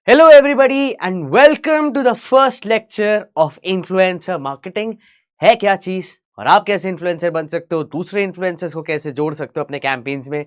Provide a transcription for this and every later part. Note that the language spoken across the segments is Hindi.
Hello, everybody, and welcome to the first lecture of influencer marketing. है क्या चीज और आप कैसे इन्फ्लुएंसर बन सकते हो, दूसरे इन्फ्लुएंसर्स को कैसे जोड़ सकते हो अपने कैंपेन्स में,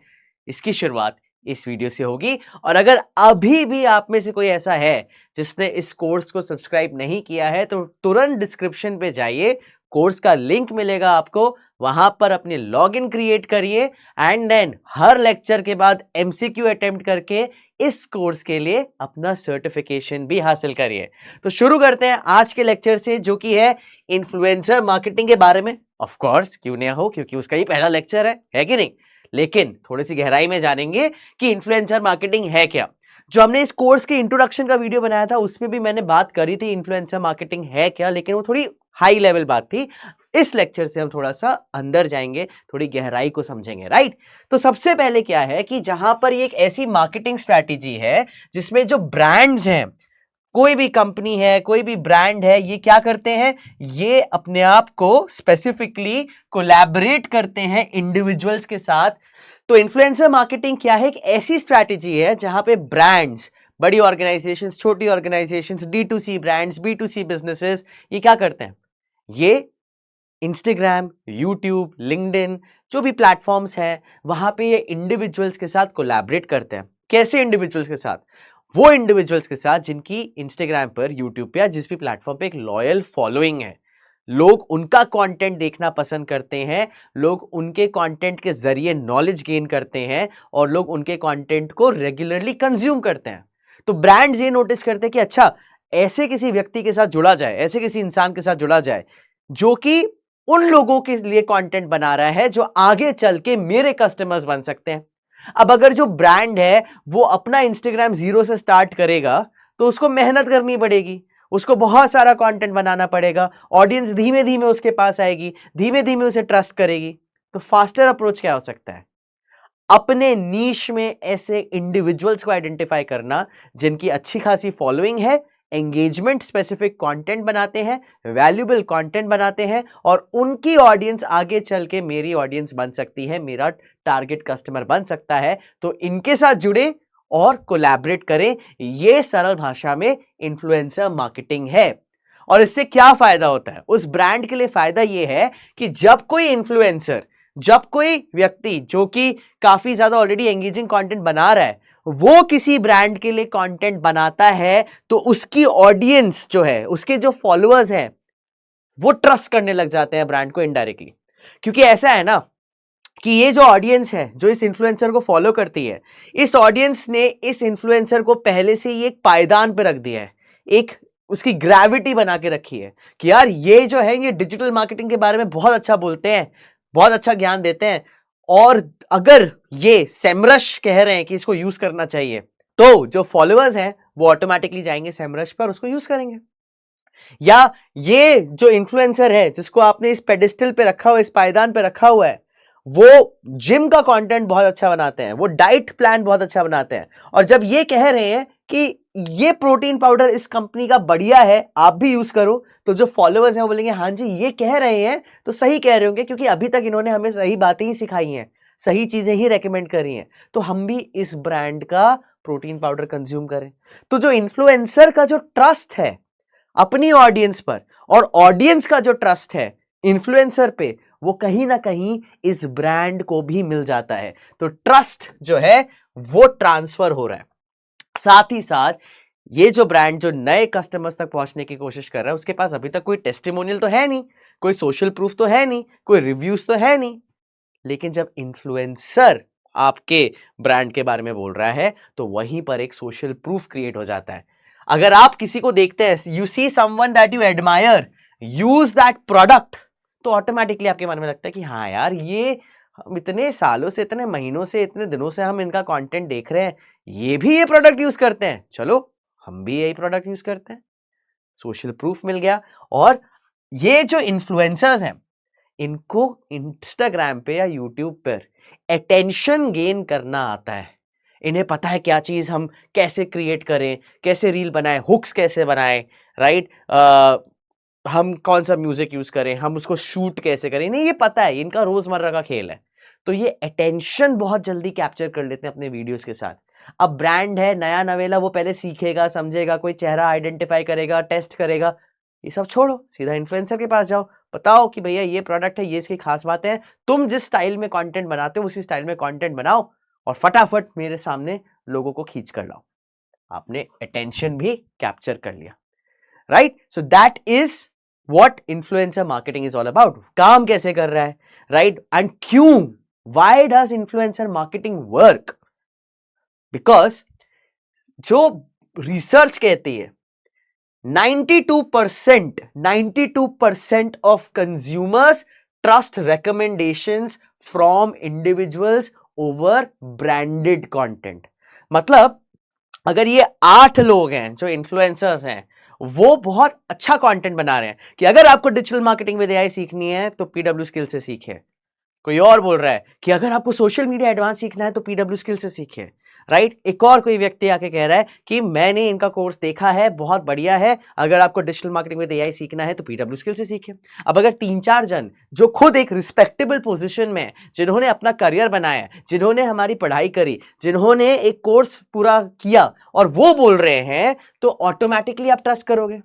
इसकी शुरुआत इस वीडियो से होगी। और अगर अभी भी आप में से कोई ऐसा है जिसने इस कोर्स को सब्सक्राइब नहीं किया है तो तुरंत डिस्क्रिप्शन पे जाइए, कोर्स का लिंक मिलेगा आपको, वहां पर अपने लॉगिन क्रिएट करिए एंड देन हर लेक्चर के बाद एमसीक्यू अटेम्प्ट करके इस कोर्स के लिए अपना सर्टिफिकेशन भी हासिल करिए। तो शुरू करते हैं आज के लेक्चर से, जो कि है इन्फ्लुएंसर मार्केटिंग के बारे में। ऑफ कोर्स क्यों नहीं हो, क्योंकि उसका ही पहला लेक्चर है कि नहीं। लेकिन थोड़ी सी गहराई में जानेंगे कि इन्फ्लुएंसर मार्केटिंग है क्या। जो हमने इस कोर्स के इंट्रोडक्शन का वीडियो बनाया था उसमें भी मैंने बात करी थी इन्फ्लुएंसर मार्केटिंग है क्या, लेकिन वो थोड़ी हाई लेवल बात थी। इस लेक्चर से हम थोड़ा सा अंदर जाएंगे, थोड़ी गहराई को समझेंगे, राइट। तो सबसे पहले क्या है कि जहां पर एक ऐसी मार्केटिंग स्ट्रैटेजी है जिसमें जो ब्रांड्स हैं, कोई भी कंपनी है, कोई भी ब्रांड है, ये क्या करते हैं, ये अपने आप को स्पेसिफिकली कोलैबोरेट करते हैं इंडिविजुअल्स के साथ। तो इन्फ्लुएंसर मार्केटिंग क्या है, एक ऐसी स्ट्रैटेजी है जहां पे ब्रांड्स, बड़ी ऑर्गेनाइजेशंस, छोटी organisations, D2C brands, B2C businesses, ये क्या करते हैं, ये इंस्टाग्राम, यूट्यूब, लिंक्डइन, जो भी प्लेटफॉर्म्स हैं वहां पे ये इंडिविजुअल्स के साथ कोलैबोरेट करते हैं। कैसे इंडिविजुअल्स के साथ? वो इंडिविजुअल्स के साथ जिनकी इंस्टाग्राम पर, यूट्यूब पे या जिस भी प्लेटफॉर्म पे एक लॉयल फॉलोइंग है। लोग उनका कंटेंट देखना पसंद करते हैं, लोग उनके कंटेंट के जरिए नॉलेज गेन करते हैं और लोग उनके कंटेंट को रेगुलरली कंज्यूम करते हैं। तो ब्रांड्स ये नोटिस करते हैं कि अच्छा, ऐसे किसी व्यक्ति के साथ जुड़ा जाए, ऐसे किसी इंसान के साथ जुड़ा जाए जो कि उन लोगों के लिए कंटेंट बना रहा है जो आगे चल के मेरे कस्टमर्स बन सकते हैं। अब अगर जो ब्रांड है वो अपना इंस्टाग्राम जीरो से स्टार्ट करेगा तो उसको मेहनत करनी पड़ेगी, उसको बहुत सारा कंटेंट बनाना पड़ेगा, ऑडियंस धीमे धीमे उसके पास आएगी, धीमे धीमे उसे ट्रस्ट करेगी। तो फास्टर अप्रोच क्या हो सकता है, अपने नीश में ऐसे इंडिविजुअल्स को आइडेंटिफाई करना जिनकी अच्छी खासी फॉलोइंग है, एंगेजमेंट स्पेसिफिक कंटेंट बनाते हैं, वैल्यूएबल कंटेंट बनाते हैं और उनकी ऑडियंस आगे चल के मेरी ऑडियंस बन सकती है, मेरा टारगेट कस्टमर बन सकता है। तो इनके साथ जुड़े और कोलैबोरेट करें। यह सरल भाषा में इन्फ्लुएंसर मार्केटिंग है। और इससे क्या फायदा होता है उस ब्रांड के लिए? फायदा यह है कि जब कोई इन्फ्लुएंसर, जब कोई व्यक्ति जो कि काफी ज्यादा ऑलरेडी एंगेजिंग कंटेंट बना रहा है, वो किसी ब्रांड के लिए कंटेंट बनाता है तो उसकी ऑडियंस जो है, उसके जो फॉलोअर्स हैं, वो ट्रस्ट करने लग जाते हैं ब्रांड को इनडायरेक्टली। क्योंकि ऐसा है ना कि ये जो ऑडियंस है जो इस इन्फ्लुएंसर को फॉलो करती है, इस ऑडियंस ने इस इन्फ्लुएंसर को पहले से ही एक पायदान पे रख दिया है, एक उसकी ग्रेविटी बना के रखी है कि यार ये जो है ये डिजिटल मार्केटिंग के बारे में बहुत अच्छा बोलते हैं, बहुत अच्छा ज्ञान देते हैं, और अगर ये सेमरश कह रहे हैं कि इसको यूज करना चाहिए तो जो फॉलोअर्स हैं वो ऑटोमेटिकली जाएंगे सेमरश पर, उसको यूज करेंगे। या ये जो इन्फ्लुएंसर है जिसको आपने इस पेडिस्टल पे रखा हुआ, इस पायदान पे रखा हुआ है, वो जिम का कंटेंट बहुत अच्छा बनाते हैं, वो डाइट प्लान बहुत अच्छा बनाते हैं, और जब ये कह रहे हैं कि ये प्रोटीन पाउडर इस कंपनी का बढ़िया है, आप भी यूज करो, तो जो फॉलोअर्स हैं वो बोलेंगे हाँ जी ये कह रहे हैं तो सही कह रहे होंगे, क्योंकि अभी तक इन्होंने हमें सही बातें ही सिखाई हैं, सही चीजें ही रेकमेंड करी हैं, तो हम भी इस ब्रांड का प्रोटीन पाउडर कंज्यूम करें। तो जो इन्फ्लुएंसर का जो ट्रस्ट है अपनी ऑडियंस पर और ऑडियंस का जो ट्रस्ट है इन्फ्लुएंसर पे, वो कहीं ना कहीं इस ब्रांड को भी मिल जाता है। तो ट्रस्ट जो है वो ट्रांसफर हो रहा है। साथ ही साथ ये जो ब्रांड जो नए कस्टमर्स तक पहुंचने की कोशिश कर रहा है, उसके पास अभी तक कोई टेस्टिमोनियल तो है नहीं, कोई सोशल प्रूफ तो है नहीं, कोई रिव्यूज तो है नहीं। लेकिन जब इन्फ्लुएंसर आपके ब्रांड के बारे में बोल रहा है तो वहीं पर एक सोशल प्रूफ क्रिएट हो जाता है। अगर आप किसी को देखते हैं, you see someone that you admire use that product, तो ऑटोमेटिकली आपके मन में लगता है कि हाँ यार, ये हम इतने सालों से, इतने महीनों से, इतने दिनों से हम इनका कंटेंट देख रहे हैं, ये भी ये प्रोडक्ट यूज करते हैं, चलो हम भी यही प्रोडक्ट यूज करते हैं। सोशल प्रूफ मिल गया। और ये जो इन्फ्लुएंसर्स हैं, इनको इंस्टाग्राम पे या यूट्यूब पर अटेंशन गेन करना आता है। इन्हें पता है क्या चीज हम कैसे क्रिएट करें, कैसे रील बनाएं, हुक्स कैसे बनाएं, राइट, हम कौन सा म्यूजिक यूज करें, हम उसको शूट कैसे करें, इन्हें ये पता है, इनका रोजमर्रा का खेल है। तो ये अटेंशन बहुत जल्दी कैप्चर कर लेते हैं अपने वीडियोस के साथ। अब ब्रांड है नया नवेला, वो पहले सीखेगा, समझेगा, कोई चेहरा आइडेंटिफाई करेगा, टेस्ट करेगा, ये सब छोड़ो, सीधा इन्फ्लुएंसर के पास जाओ, बताओ कि भैया ये प्रोडक्ट है, ये इसकी खास बातें हैं, तुम जिस स्टाइल में कंटेंट बनाते हो उसी स्टाइल में कंटेंट बनाओ और फटाफट मेरे सामने लोगों को खींच कर लाओ। आपने अटेंशन भी कैप्चर कर लिया, right? So that is what influencer marketing is all about. काम कैसे कर रहा है, राइट? एंड क्यों, why does influencer marketing work? Because जो रिसर्च कहती है 92% of consumers trust recommendations from individuals over branded content। मतलब अगर ये 8 लोग हैं जो इन्फ्लुएंसर्स हैं, वो बहुत अच्छा कंटेंट बना रहे हैं कि अगर आपको डिजिटल मार्केटिंग विद एआई सीखनी है तो पीडब्ल्यू स्किल से सीखिए। कोई और बोल रहा है कि अगर आपको सोशल मीडिया एडवांस सीखना है तो पीडब्ल्यू स्किल से सीखिए, राइट? एक और कोई व्यक्ति आके कह रहा है कि मैंने इनका कोर्स देखा है, बहुत बढ़िया है, अगर आपको डिजिटल मार्केटिंग विद एआई सीखना है तो पीडब्ल्यू स्किल से सीखिए। अब अगर 3-4 जन जो खुद एक रिस्पेक्टेबल पोजीशन में, जिन्होंने अपना करियर बनाया, जिन्होंने हमारी पढ़ाई करी, जिन्होंने एक कोर्स पूरा किया और वो बोल रहे हैं, तो ऑटोमेटिकली आप ट्रस्ट करोगे।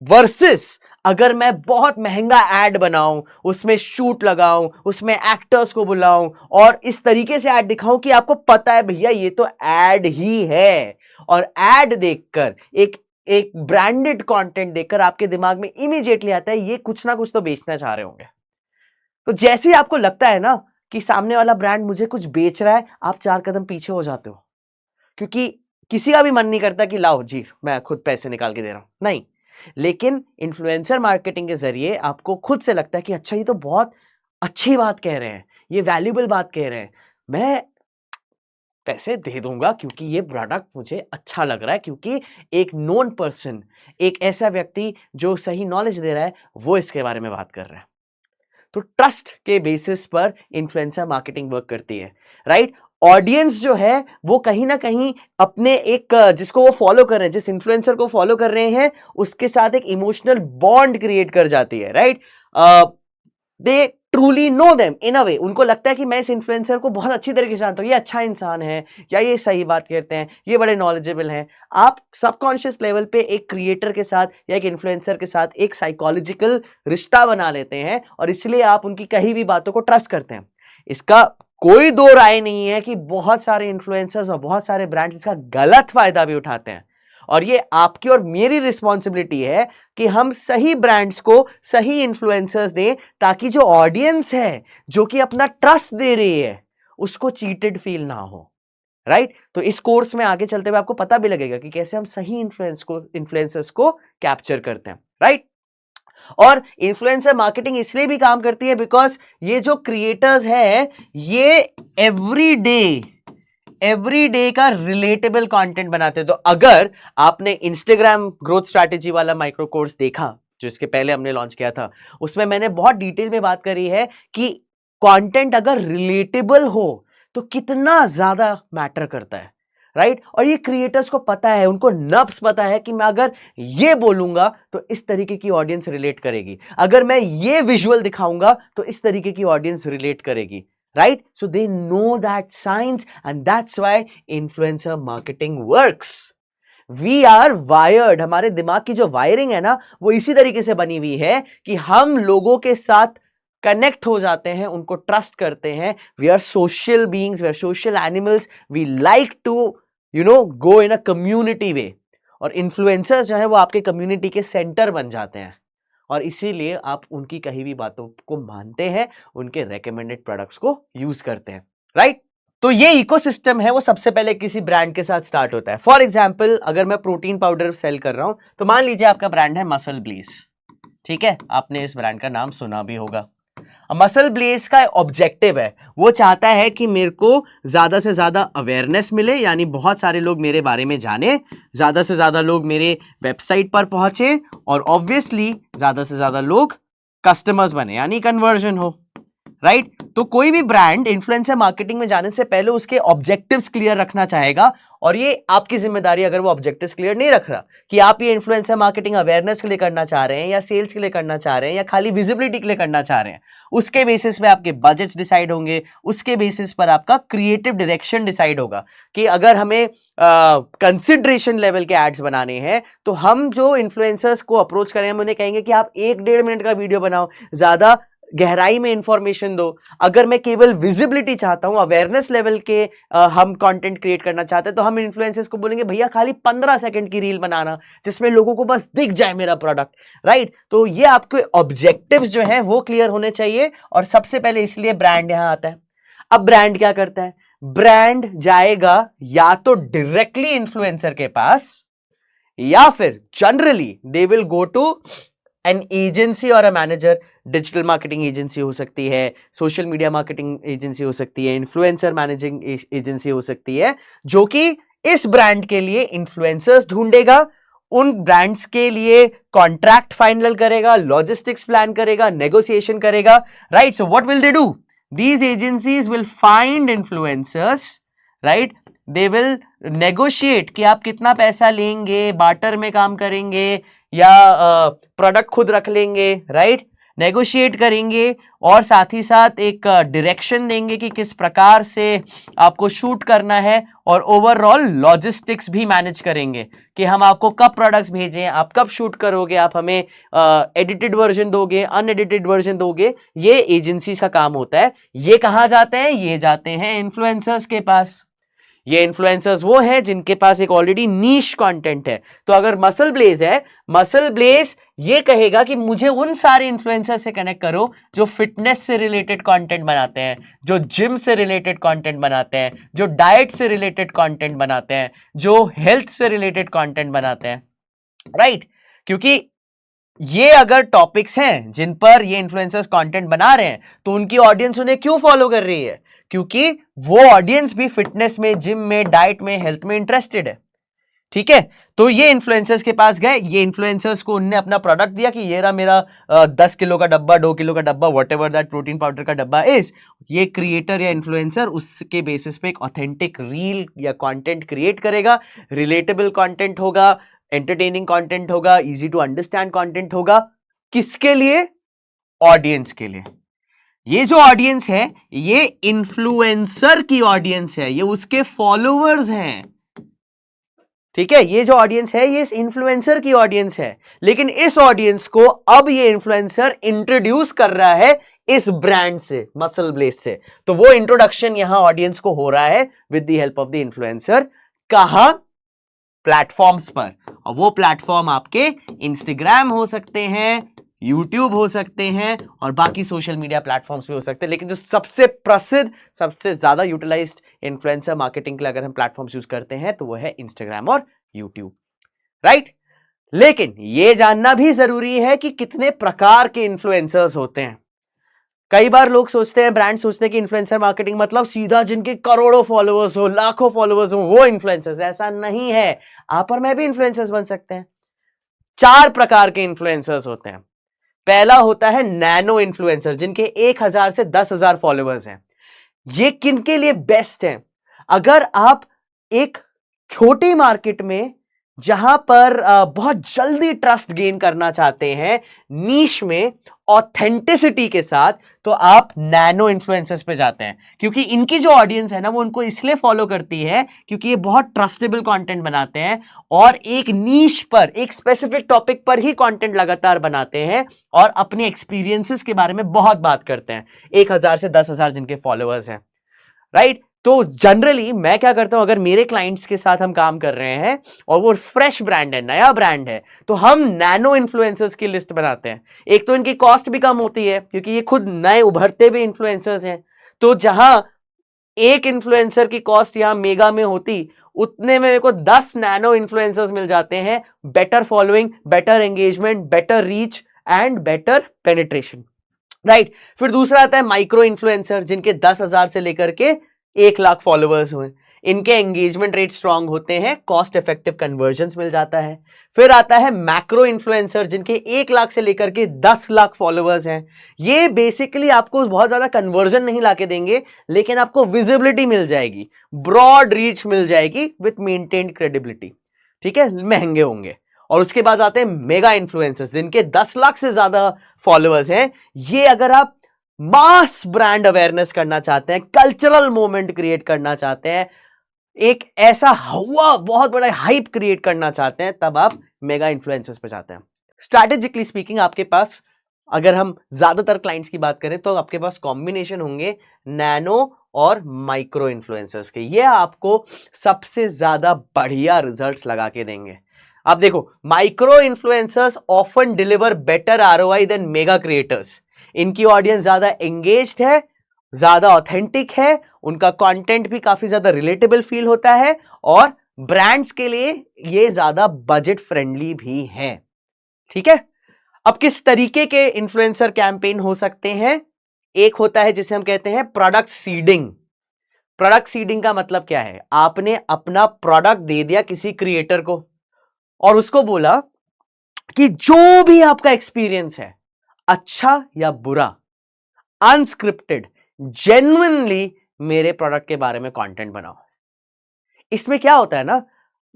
वर्सेस अगर मैं बहुत महंगा एड बनाऊं, उसमें शूट लगाऊं, उसमें एक्टर्स को बुलाऊं और इस तरीके से एड दिखाऊं कि आपको पता है भैया ये तो एड ही है, और एड देखकर एक ब्रांडेड कंटेंट देखकर आपके दिमाग में इमीडिएटली आता है ये कुछ ना कुछ तो बेचना चाह रहे होंगे। तो जैसे ही आपको लगता है ना कि सामने वाला ब्रांड मुझे कुछ बेच रहा है, आप 4 कदम पीछे हो जाते हो, क्योंकि किसी का भी मन नहीं करता कि लाओ जी मैं खुद पैसे निकाल के दे रहा हूं, नहीं। लेकिन इन्फ्लुएंसर मार्केटिंग के जरिए आपको खुद से लगता है कि अच्छा ये तो बहुत अच्छी बात कह रहे हैं, ये वैल्यूएबल बात कह रहे हैं, मैं पैसे दे दूंगा क्योंकि ये प्रोडक्ट मुझे अच्छा लग रहा है, क्योंकि एक नोन पर्सन, एक ऐसा व्यक्ति जो सही नॉलेज दे रहा है, वो इसके बारे में बात कर रहा है। तो ट्रस्ट के बेसिस पर इन्फ्लुएंसर मार्केटिंग वर्क करती है, राइट? ऑडियंस जो है वो कहीं ना कहीं अपने एक जिसको वो फॉलो कर रहे हैं, जिस इन्फ्लुएंसर को फॉलो कर रहे हैं, उसके साथ एक इमोशनल बॉन्ड क्रिएट कर जाती है, right? They truly know them in a way. उनको लगता है कि मैं इस इन्फ्लुएंसर को बहुत अच्छी तरीके से जानता हूं, ये अच्छा इंसान है, या ये सही बात कहते हैं, ये बड़े नॉलेजेबल हैं। आप सबकॉन्शियस लेवल पे एक क्रिएटर के साथ या एक इन्फ्लुएंसर के साथ एक साइकोलॉजिकल रिश्ता बना लेते हैं और इसलिए आप उनकी कही भी बातों को ट्रस्ट करते हैं। इसका कोई दो राय नहीं है कि बहुत सारे इन्फ्लुएंसर्स और बहुत सारे ब्रांड्स इसका गलत फायदा भी उठाते हैं, और ये आपकी और मेरी रिस्पॉन्सिबिलिटी है कि हम सही ब्रांड्स को सही इन्फ्लुएंसर्स दें, ताकि जो ऑडियंस है जो कि अपना ट्रस्ट दे रही है उसको चीटेड फील ना हो, राइट? तो इस कोर्स में आगे चलते हुए आपको पता भी लगेगा कि कैसे हम सही इन्फ्लुएंसर्स को कैप्चर करते हैं, राइट? और इन्फ्लुएंसर मार्केटिंग इसलिए भी काम करती है बिकॉज ये जो क्रिएटर्स है ये एवरी डे का रिलेटेबल कंटेंट बनाते हैं। तो अगर आपने इंस्टाग्राम ग्रोथ स्ट्रैटेजी वाला माइक्रो कोर्स देखा जो इसके पहले हमने लॉन्च किया था, उसमें मैंने बहुत डिटेल में बात करी है कि कंटेंट अगर रिलेटेबल हो तो कितना ज्यादा मैटर करता है, राइट? और ये क्रिएटर्स को पता है, उनको नब्स पता है कि मैं अगर ये बोलूंगा तो इस तरीके की ऑडियंस रिलेट करेगी, अगर मैं ये विजुअल दिखाऊंगा तो इस तरीके की ऑडियंस रिलेट करेगी, right? So they know that science, and that's why influencer marketing works. We are wired, हमारे दिमाग की जो वायरिंग है ना वो इसी तरीके से बनी हुई है कि हम लोगों के साथ कनेक्ट हो जाते हैं, उनको ट्रस्ट करते हैं। We are social beings, we are social animals, we like to go in a community way, और इन्फ्लुएंसर्स जो है वो आपके कम्युनिटी के सेंटर बन जाते हैं, और इसीलिए आप उनकी कही भी बातों को मानते हैं, उनके रेकमेंडेड प्रोडक्ट्स को यूज करते हैं, राइट? तो ये इकोसिस्टम है वो सबसे पहले किसी ब्रांड के साथ स्टार्ट होता है। फॉर एग्जांपल अगर मैं प्रोटीन पाउडर सेल कर रहा हूं तो मान लीजिए आपका ब्रांड है मसल ब्लेस, ठीक है? आपने इस ब्रांड का नाम सुना भी होगा। मसल ब्लेस का ऑब्जेक्टिव है, वो चाहता है कि मेरे को ज्यादा से ज्यादा अवेयरनेस मिले, यानी बहुत सारे लोग मेरे बारे में जाने, ज्यादा से ज्यादा लोग मेरे वेबसाइट पर पहुंचे, और ऑब्वियसली ज्यादा से ज्यादा लोग कस्टमर्स बने, यानी कन्वर्जन हो, राइट? तो कोई भी ब्रांड इन्फ्लुएंसर मार्केटिंग में जाने से पहले उसके ऑब्जेक्टिव्स क्लियर रखना चाहेगा, और ये आपकी जिम्मेदारी अगर वो ऑब्जेक्टिव्स क्लियर नहीं रख रहा कि आप ये इन्फ्लुएंसर मार्केटिंग अवेयरनेस के लिए करना चाह रहे हैं या सेल्स के लिए करना चाह रहे हैं या खाली विजिबिलिटी के लिए करना चाह रहे हैं, उसके बेसिस पे आपके बजट्स डिसाइड होंगे, उसके बेसिस पर आपका क्रिएटिव डायरेक्शन डिसाइड होगा कि अगर हमें कंसिडरेशन लेवल के एड्स बनाने हैं तो हम जो इन्फ्लुएंसर्स को अप्रोच करें हम उन्हें कहेंगे कि आप 1-1.5 मिनट का वीडियो बनाओ, ज्यादा गहराई में इंफॉर्मेशन दो। अगर मैं केवल विजिबिलिटी चाहता हूं, अवेयरनेस लेवल के हम कंटेंट क्रिएट करना चाहते हैं तो हम इन्फ्लुएंसर्स को बोलेंगे भैया खाली 15 सेकंड की रील बनाना जिसमें लोगों को बस दिख जाए मेरा प्रोडक्ट, राइट। तो ये आपके ऑब्जेक्टिव्स जो है वो क्लियर होने चाहिए और सबसे पहले इसलिए ब्रांड यहां आता है। अब ब्रांड क्या करता है, ब्रांड जाएगा या तो डायरेक्टली इन्फ्लुएंसर के पास या फिर generally they will go to an agency और a manager. Digital marketing agency हो सकती है, सोशल मीडिया मार्केटिंग एजेंसी हो सकती है, इन्फ्लुएंसर मैनेजिंग एजेंसी हो सकती है, जो कि इस ब्रांड के लिए इन्फ्लुएंसर्स ढूंढेगा, उन ब्रांड्स के लिए कॉन्ट्रैक्ट फाइनल करेगा, लॉजिस्टिक्स प्लान करेगा, नेगोशिएशन करेगा, right. So what will they do, these agencies will find influencers, right? They will negotiate कि आप कितना पैसा लेंगे, बार्टर में काम करेंगे या प्रोडक्ट खुद रख लेंगे, राइट। नेगोशिएट करेंगे और साथ ही साथ एक डायरेक्शन देंगे कि किस प्रकार से आपको शूट करना है और ओवरऑल लॉजिस्टिक्स भी मैनेज करेंगे कि हम आपको कब प्रोडक्ट्स भेजें, आप कब शूट करोगे, आप हमें एडिटेड वर्जन दोगे, अनएडिटेड वर्जन दोगे। ये एजेंसीज का काम होता है। ये कहाँ जाते हैं, ये जाते हैं इन्फ्लुएंसर्स के पास। ये इन्फ्लुएंसर्स वो हैं जिनके पास एक ऑलरेडी नीश कंटेंट है। तो अगर मसल ब्लेज है, मसल ब्लेज ये कहेगा कि मुझे उन सारे इन्फ्लुएंसर से कनेक्ट करो जो फिटनेस से रिलेटेड कंटेंट बनाते हैं, जो जिम से रिलेटेड कंटेंट बनाते हैं, जो डाइट से रिलेटेड कंटेंट बनाते हैं, जो हेल्थ से रिलेटेड कंटेंट बनाते हैं, राइट। क्योंकि ये अगर टॉपिक्स हैं जिन पर ये इन्फ्लुएंसर्स कंटेंट बना रहे हैं तो उनकी ऑडियंस उन्हें क्यों फॉलो कर रही है, क्योंकि वो ऑडियंस भी फिटनेस में, जिम में, डाइट में, हेल्थ में इंटरेस्टेड है, ठीक है। तो ये इन्फ्लुएंसर्स के पास गए, ये इन्फ्लुएंसर्स को उनने अपना प्रोडक्ट दिया कि ये रहा मेरा 10 किलो का डब्बा, 2 किलो का डब्बा, व्हाटएवर दैट प्रोटीन पाउडर का डब्बा इज। ये क्रिएटर या इन्फ्लुएंसर उसके बेसिस पे एक ऑथेंटिक रील या कंटेंट क्रिएट करेगा, रिलेटेबल कंटेंट होगा, एंटरटेनिंग कंटेंट होगा, इजी टू अंडरस्टैंड कंटेंट होगा। किसके लिए, ऑडियंस के लिए। ये जो ऑडियंस है ये इन्फ्लुएंसर की ऑडियंस है, ये उसके फॉलोअर्स हैं, ठीक है। ये जो ऑडियंस है ये इस इन्फ्लुएंसर की ऑडियंस है, लेकिन इस ऑडियंस को अब ये इन्फ्लुएंसर इंट्रोड्यूस कर रहा है इस ब्रांड से, मसल ब्लेज से। तो वो इंट्रोडक्शन यहां ऑडियंस को हो रहा है with the help of the influencer. कहां, प्लेटफॉर्म्स पर। और वो प्लेटफॉर्म आपके इंस्टाग्राम हो सकते हैं, यूट्यूब हो सकते हैं और बाकी सोशल मीडिया प्लेटफॉर्म्स भी हो सकते हैं। लेकिन जो सबसे प्रसिद्ध, सबसे ज्यादा यूटिलाइज्ड इन्फ्लुएंसर मार्केटिंग के लिए अगर हम प्लेटफॉर्म्स यूज करते हैं तो वो है इंस्टाग्राम और यूट्यूब, राइट। लेकिन ये जानना भी जरूरी है कि कितने प्रकार के इन्फ्लुएंसर्स होते हैं। कई बार लोग सोचते हैं, ब्रांड सोचते हैं कि इन्फ्लुएंसर मार्केटिंग मतलब सीधा जिनके करोड़ों फॉलोअर्स हो, लाखों फॉलोअर्स हो, वो इन्फ्लुएंसर्स। ऐसा नहीं है, आप और मैं भी इन्फ्लुएंसर्स बन सकते हैं। 4 प्रकार के इन्फ्लुएंसर्स होते हैं। पहला होता है नैनो इन्फ्लुएंसर, जिनके 1000 से 10,000 फॉलोअर्स हैं। ये किनके लिए बेस्ट है, अगर आप एक छोटी मार्केट में जहां पर बहुत जल्दी ट्रस्ट गेन करना चाहते हैं, नीश में ऑथेंटिसिटी के साथ, तो आप नैनो इन्फ्लुएंसर्स पे जाते हैं। क्योंकि इनकी जो ऑडियंस है ना वो उनको इसलिए फॉलो करती है क्योंकि ये बहुत ट्रस्टेबल कंटेंट बनाते हैं और एक नीश पर, एक स्पेसिफिक टॉपिक पर ही कंटेंट लगातार बनाते हैं और अपने एक्सपीरियंसेस के बारे में बहुत बात करते हैं। 1000 से 10,000 जिनके फॉलोअर्स हैं, राइट। तो जनरली मैं क्या करता हूं, अगर मेरे क्लाइंट्स के साथ हम काम कर रहे हैं और वो फ्रेश ब्रांड है, नया ब्रांड है, तो हम नैनो इन्फ्लुएंसर्स की लिस्ट बनाते हैं। एक तो इनकी कॉस्ट भी कम होती है क्योंकि ये खुद नए उभरते हुए इन्फ्लुएंसर्स हैं। तो जहां एक इन्फ्लुएंसर की कॉस्ट यहां मेगा में होती, उतने में मेरे को 10 नैनो इन्फ्लुएंसर्स मिल जाते हैं। Better following, better engagement, better reach and better penetration, right. फिर दूसरा आता है माइक्रो इन्फ्लुएंसर, जिनके 10,000 से लेकर के 1 लाख फॉलोअर्स हुए। इनके एंगेजमेंट रेट स्ट्रांग होते हैं, कॉस्ट इफेक्टिव कन्वर्जन्स मिल जाता है। फिर आता है मैक्रो इन्फ्लुएंसर, जिनके 1 लाख से लेकर के 10 लाख फॉलोअर्स हैं। ये बेसिकली आपको बहुत ज्यादा कन्वर्जन नहीं लाके देंगे, लेकिन आपको विजिबिलिटी मिल जाएगी, ब्रॉड रीच मिल जाएगी विथ मेंटेन्ड क्रेडिबिलिटी। ठीक है, महंगे होंगे। और उसके बाद आते हैं मेगा इन्फ्लुएंसर्स, जिनके 10 लाख से ज्यादा फॉलोअर्स हैं। ये अगर आप मास ब्रांड अवेयरनेस करना चाहते हैं, कल्चरल मोमेंट क्रिएट करना चाहते हैं, एक ऐसा हवा बहुत बड़ा हाइप क्रिएट करना चाहते हैं, तब आप मेगा इन्फ्लुएंसर्स पे जाते हैं। स्ट्रैटेजिकली स्पीकिंग आपके पास, अगर हम ज्यादातर क्लाइंट्स की बात करें तो आपके पास कॉम्बिनेशन होंगे नैनो और माइक्रो इन्फ्लुएंसर्स के। ये आपको सबसे ज्यादा बढ़िया रिजल्ट्स लगा के देंगे। आप देखो, micro influencers often deliver better ROI than mega creators. इनकी ऑडियंस ज्यादा एंगेज्ड है, ज्यादा ऑथेंटिक है, उनका कंटेंट भी काफी ज्यादा रिलेटेबल फील होता है, और ब्रांड्स के लिए ये ज्यादा बजट फ्रेंडली भी है। ठीक है, अब किस तरीके के इन्फ्लुएंसर कैंपेन हो सकते हैं? एक होता है जिसे हम कहते हैं प्रोडक्ट सीडिंग। प्रोडक्ट सीडिंग का मतलब क्या है? आपने अपना प्रोडक्ट दे दिया किसी क्रिएटर को और उसको बोला कि जो भी आपका एक्सपीरियंस है, अच्छा या बुरा, अनस्क्रिप्टेड, जेन्युइनली मेरे प्रोडक्ट के बारे में कंटेंट बनाओ। इसमें क्या होता है ना,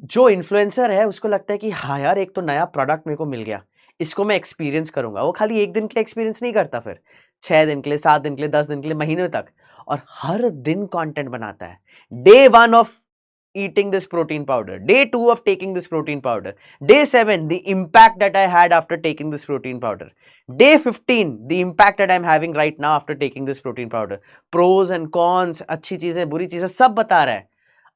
जो इन्फ्लुएंसर है उसको लगता है कि हाँ यार, एक तो नया प्रोडक्ट मेरे को मिल गया, इसको मैं एक्सपीरियंस करूंगा। वो खाली एक दिन के लिए एक्सपीरियंस नहीं करता, फिर 6 दिन के लिए, 7 दिन के लिए, 10 दिन के लिए, महीने तक, और हर दिन कंटेंट बनाता है। Day 1 of eating this protein powder, day 2 of taking this protein powder, day 7 the impact that I had after taking this protein powder, day 15 the impact that I'm having right now after taking this protein powder, pros and cons, अच्छी चीजें बुरी चीजें सब बता रहा है।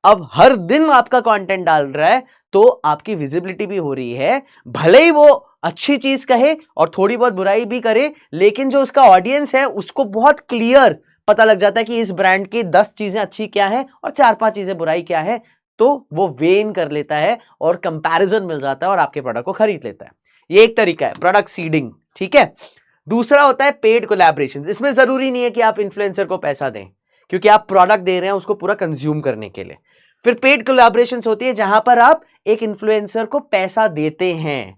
अब हर दिन आपका कंटेंट डाल रहा है तो आपकी विजिबिलिटी भी हो रही है। भले ही वो अच्छी चीज कहे और थोड़ी बहुत बुराई भी करे, लेकिन जो उसका ऑडियंस है उसको बहुत क्लियर पता लग जाता है कि इस ब्रांड की 10 चीजें अच्छी क्या है और 4-5 चीजें बुराई क्या है, तो वो वेन कर लेता है और कंपैरिजन मिल जाता है और आपके प्रोडक्ट को खरीद लेता है। ये एक तरीका है प्रोडक्ट सीडिंग। ठीक है, दूसरा होता है पेड कोलैबोरेशन। इसमें जरूरी नहीं है कि आप इन्फ्लुएंसर को पैसा दें, क्योंकि आप प्रोडक्ट दे रहे हैं उसको पूरा कंज्यूम करने के लिए। फिर पेड कोलैबोरेशंस होती है जहां पर आप एक इन्फ्लुएंसर को पैसा देते हैं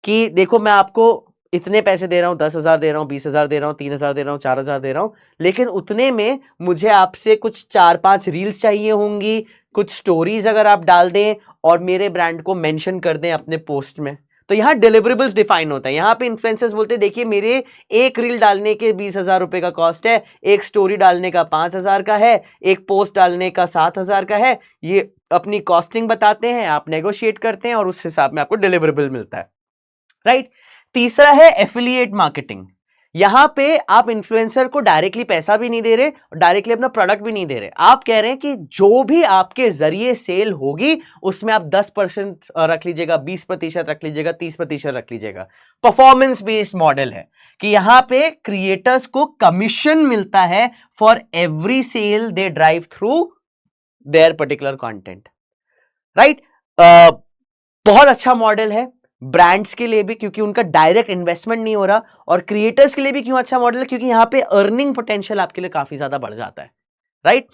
कि देखो मैं आपको इतने पैसे दे रहा हूं, 10,000 दे रहा हूं, 20,000 दे रहा हूं, 3,000 दे रहा हूं, 4,000 दे रहा हूं, लेकिन उतने में मुझे आपसे कुछ 4-5 रील्स चाहिए होंगी, कुछ स्टोरीज अगर आप डाल दें और मेरे ब्रांड को मेंशन कर दें अपने पोस्ट में। तो यहाँ डिलीवरेबल्स डिफाइन होता है। यहाँ पे इन्फ्लुएंसर्स बोलते हैं देखिए मेरे एक रील डालने के 20,000 रुपए का कॉस्ट है, एक स्टोरी डालने का 5,000 का है, एक पोस्ट डालने का 7,000 का है। ये अपनी कॉस्टिंग बताते हैं, आप नेगोशिएट करते हैं और उस हिसाब में आपको डिलीवरेबल मिलता है। राइट। तीसरा है एफिलिएट मार्केटिंग। यहां पे आप इन्फ्लुएंसर को डायरेक्टली पैसा भी नहीं दे रहे और डायरेक्टली अपना प्रोडक्ट भी नहीं दे रहे। आप कह रहे हैं कि जो भी आपके जरिए सेल होगी उसमें आप 10% रख लीजिएगा, 20% रख लीजिएगा, 30% रख लीजिएगा। परफॉर्मेंस बेस्ड मॉडल है कि यहां पे क्रिएटर्स को कमीशन मिलता है for every sale they drive through their particular content. Right, बहुत अच्छा मॉडल है ब्रांड्स के लिए भी, क्योंकि उनका डायरेक्ट इन्वेस्टमेंट नहीं हो रहा, और क्रिएटर्स के लिए भी क्यों अच्छा मॉडल है, क्योंकि यहां पे अर्निंग पोटेंशियल आपके लिए काफी ज्यादा बढ़ जाता है। Right,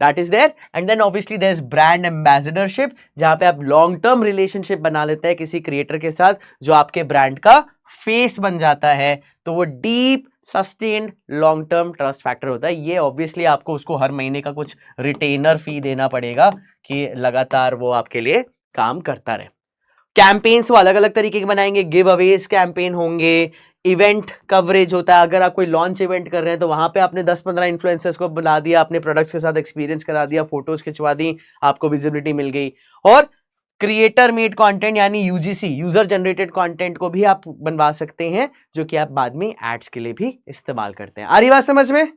that is there. And then obviously there is brand ambassadorship, जहां पे आप लॉन्ग टर्म रिलेशनशिप बना लेते हैं किसी क्रिएटर के साथ जो आपके ब्रांड का फेस बन जाता है, तो वो deep sustained long term trust factor होता है। ये ऑब्वियसली आपको उसको हर महीने का कुछ रिटेनर फी देना पड़ेगा कि लगातार वो आपके लिए काम करता रहे। कैंपेन्स वो अलग अलग तरीके के बनाएंगे, गिव अवेज कैंपेन होंगे, इवेंट कवरेज होता है। अगर आप कोई लॉन्च इवेंट कर रहे हैं तो वहां पे आपने 10-15 इन्फ्लुएंसर्स को बुला दिया, अपने प्रोडक्ट्स के साथ एक्सपीरियंस करा दिया, फोटोज खिंचवा दी, आपको विजिबिलिटी मिल गई। और क्रिएटर मेड कंटेंट यानी यूजीसी, यूजर जनरेटेड कंटेंट को भी आप बनवा सकते हैं, जो कि आप बाद में एड्स के लिए भी इस्तेमाल करते हैं। आ रही बात समझ में?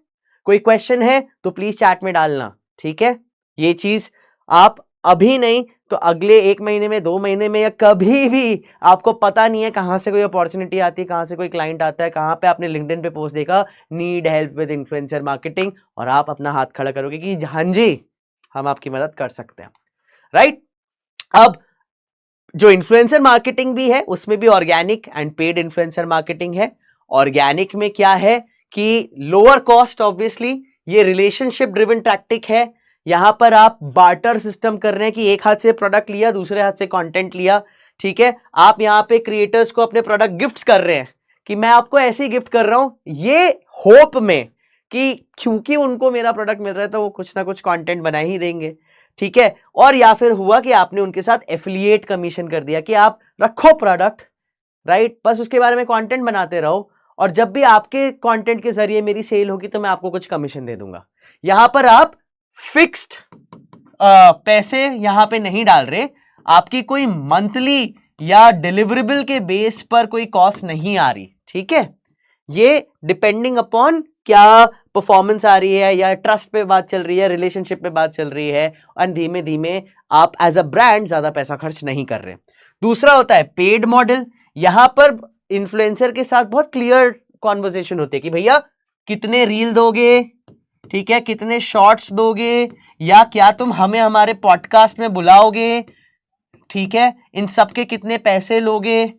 कोई क्वेश्चन है तो प्लीज चैट में डालना। ठीक है, ये चीज आप अभी नहीं तो अगले 1 महीने में, 2 महीने में, या कभी भी, आपको पता नहीं है कहां से कोई अपॉर्चुनिटी आती है, कहां से कोई क्लाइंट आता है, कहां पे आपने लिंक्डइन पे पोस्ट देखा need help with influencer marketing, और आप अपना हाथ खड़ा करोगे कि हाँ जी हम आपकी मदद कर सकते हैं। राइट, अब जो इन्फ्लुएंसर मार्केटिंग भी है उसमें भी organic and paid influencer marketing है। ऑर्गेनिक में क्या है कि लोअर कॉस्ट, ऑब्वियसली ये रिलेशनशिप ड्रिवन टैक्टिक है यहां पर आप बार्टर सिस्टम कर रहे हैं कि एक हाथ से प्रोडक्ट लिया, दूसरे हाथ से कंटेंट लिया, ठीक है। आप यहां पे क्रिएटर्स को अपने प्रोडक्ट गिफ्ट्स कर रहे हैं कि मैं आपको ऐसे ही गिफ्ट कर रहा हूं, ये होप में कि क्योंकि उनको मेरा प्रोडक्ट मिल रहा है तो वो कुछ ना कुछ कंटेंट बना ही देंगे, ठीक है। और या फिर हुआ कि आपने उनके साथ एफिलिएट कमीशन कर दिया कि आप रखो प्रोडक्ट, राइट, बस उसके बारे में कंटेंट बनाते रहो और जब भी आपके कंटेंट के जरिए मेरी सेल होगी तो मैं आपको कुछ कमीशन दे दूंगा। यहां पर आप फिक्स्ड पैसे यहां पे नहीं डाल रहे, आपकी कोई मंथली या डिलीवरेबल के बेस पर कोई कॉस्ट नहीं आ रही, ठीक है। ये डिपेंडिंग अपॉन क्या परफॉर्मेंस आ रही है या ट्रस्ट पे बात चल रही है, रिलेशनशिप पे बात चल रही है, और धीमे धीमे आप एज अ ब्रांड ज्यादा पैसा खर्च नहीं कर रहे। दूसरा होता है पेड मॉडल। यहां पर इन्फ्लुएंसर के साथ बहुत क्लियर कॉन्वर्सेशन होती है कि भैया कितने रील दोगे, ठीक है, कितने शॉर्ट्स दोगे, या क्या तुम हमें हमारे पॉडकास्ट में बुलाओगे, ठीक है, इन सब के कितने पैसे लोगे,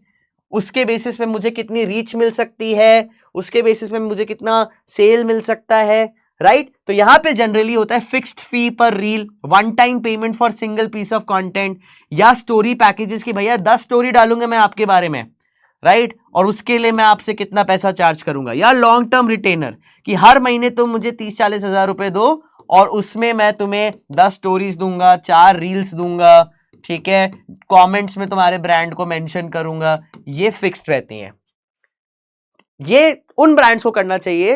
उसके बेसिस पे मुझे कितनी रीच मिल सकती है, उसके बेसिस पे मुझे कितना सेल मिल सकता है, राइट। तो यहां पे जनरली होता है fixed fee per reel, one time payment for single piece of content, या स्टोरी पैकेजेस की भैया 10 स्टोरी डालूंगा मैं आपके बारे में, राइट, और उसके लिए मैं आपसे कितना पैसा चार्ज करूंगा, या लॉन्ग टर्म रिटेनर कि हर महीने तुम मुझे 30-40 हजार रुपए दो और उसमें मैं तुम्हें 10 स्टोरीज दूंगा, 4 रील्स दूंगा, ठीक है, कमेंट्स में तुम्हारे ब्रांड को मेंशन करूंगा। ये फिक्स्ड रहती हैं। ये उन ब्रांड्स को करना चाहिए,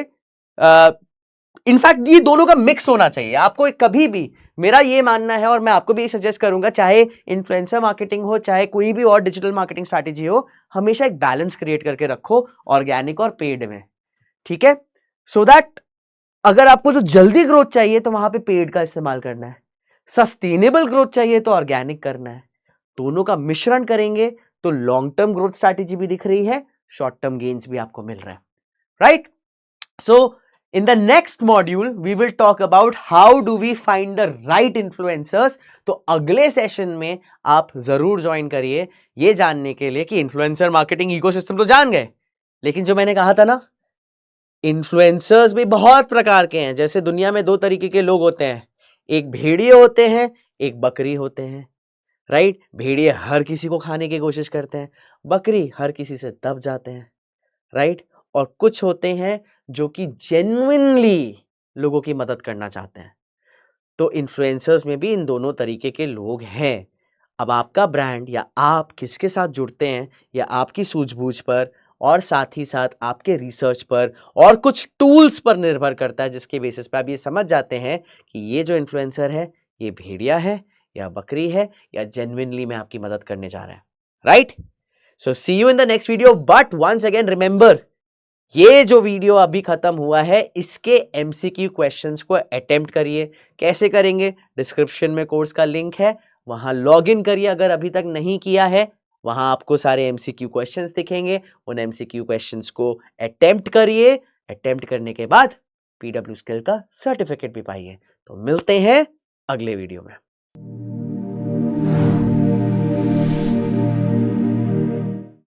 इनफैक्ट ये दोनों का मिक्स होना चाहिए आपको कभी भी। मेरा ये मानना है और मैं आपको भी सजेस्ट करूंगा, चाहे इन्फ्लुएंसर मार्केटिंग हो चाहे कोई भी और डिजिटल मार्केटिंग स्ट्रैटेजी हो, हमेशा एक बैलेंस क्रिएट करके रखो ऑर्गेनिक और पेड में, ठीक है। सो दैट अगर आपको जो जल्दी ग्रोथ चाहिए तो वहां पे पेड का इस्तेमाल करना है, सस्टेनेबल ग्रोथ चाहिए तो ऑर्गेनिक करना है। दोनों का मिश्रण करेंगे तो लॉन्ग टर्म ग्रोथ स्ट्रैटेजी भी दिख रही है, शॉर्ट टर्म गेन्स भी आपको मिल रहा है, right. So in the next module we will talk about how do we find the right influencers। तो अगले सेशन में आप जरूर ज्वाइन करिए ये जानने के लिए कि इन्फ्लुएंसर मार्केटिंग इकोसिस्टम तो जान गए, लेकिन जो मैंने कहा था ना, इन्फ्लुएंसर्स भी बहुत प्रकार के हैं। जैसे दुनिया में 2 तरीके के लोग होते हैं, एक भेड़िए होते हैं, एक बकरी होते हैं, राइट। भेड़िए हर किसी को खाने की कोशिश करते हैं, बकरी हर किसी से दब जाते हैं, राइट। और कुछ होते हैं जो कि जेन्युइनली लोगों की मदद करना चाहते हैं। तो इन्फ्लुएंसर्स में भी इन दोनों तरीके के लोग हैं। अब आपका ब्रांड या आप किसके साथ जुड़ते हैं या आपकी सूझबूझ पर और साथ ही साथ आपके रिसर्च पर और कुछ टूल्स पर निर्भर करता है, जिसके बेसिस पे आप ये समझ जाते हैं कि ये जो इन्फ्लुएंसर है ये भेड़िया है या बकरी है या जेन्युइनली में आपकी मदद करने जा रहा है, right. So see you in the next video, but once again remember, ये जो वीडियो अभी खत्म हुआ है इसके एमसीक्यू क्वेश्चंस को अटेम्प्ट करिए। कैसे करेंगे? डिस्क्रिप्शन में कोर्स का लिंक है, वहां लॉग इन करिए अगर अभी तक नहीं किया है। वहां आपको सारे एमसीक्यू क्वेश्चंस दिखेंगे, उन एमसीक्यू क्वेश्चंस को अटेम्प्ट करिए। अटेम्प्ट करने के बाद पीडब्ल्यू स्किल का सर्टिफिकेट भी पाइए। तो मिलते हैं अगले वीडियो में।